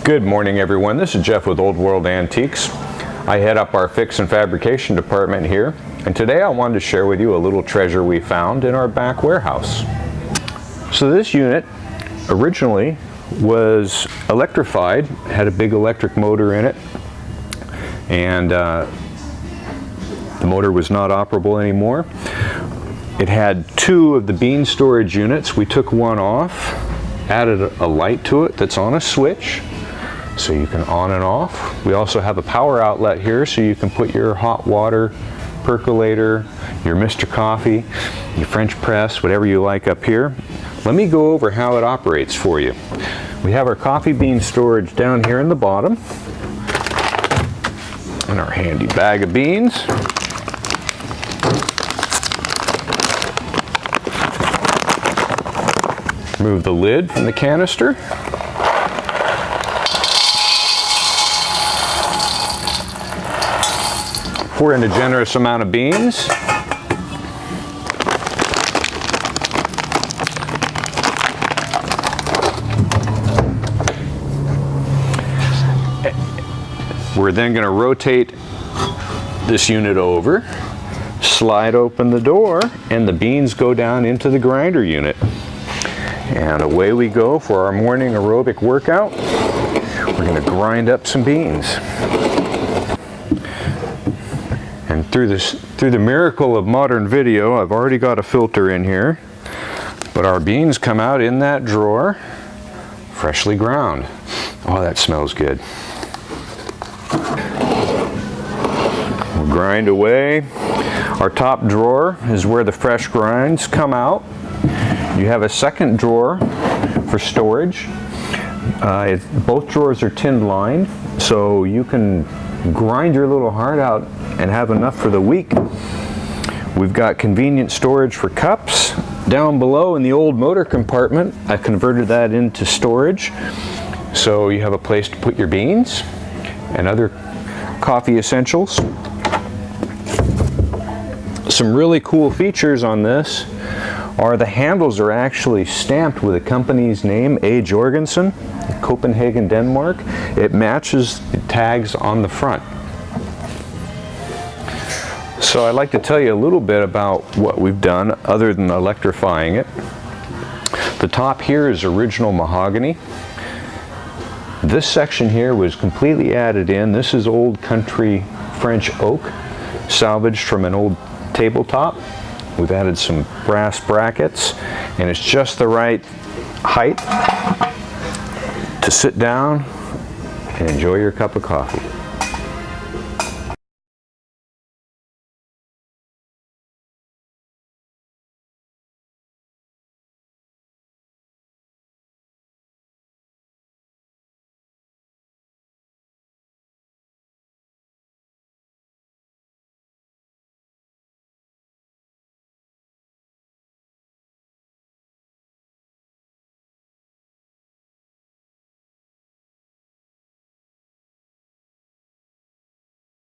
Good morning, everyone. This is Jeff with Old World Antiques. I head up our fix and fabrication department here, and today I wanted to share with you a little treasure we found in our back warehouse. So this unit originally was electrified, had a big electric motor in it, and the motor was not operable anymore. It had two of the bean storage units. We took one off, added a light to it that's on a switch, so you can on and off. We also have a power outlet here, so you can put your hot water percolator, your Mr. Coffee, your French press, whatever you like up here. Let me go over how it operates for you. We have our coffee bean storage down here in the bottom, and our handy bag of beans. Remove the lid from the canister. Pour in a generous amount of beans. We're then going to rotate this unit over, slide open the door, and the beans go down into the grinder unit. And away we go for our morning aerobic workout. We're going to grind up some beans. And through the miracle of modern video, I've already got a filter in here, but our beans come out in that drawer, freshly ground. Oh, that smells good. We'll grind away. Our top drawer is where the fresh grinds come out. You have a second drawer for storage. Both drawers are tin lined, so you can grind your little heart out and have enough for the week. We've got convenient storage for cups. Down below in the old motor compartment, I converted that into storage, so you have a place to put your beans and other coffee essentials. Some really cool features on this are the handles are actually stamped with the company's name, A. Jorgensen, Copenhagen, Denmark. It matches the tags on the front. So I'd like to tell you a little bit about what we've done other than electrifying it. The top here is original mahogany. This section here was completely added in. This is old country French oak, salvaged from an old tabletop. We've added some brass brackets, and it's just the right height to sit down and enjoy your cup of coffee.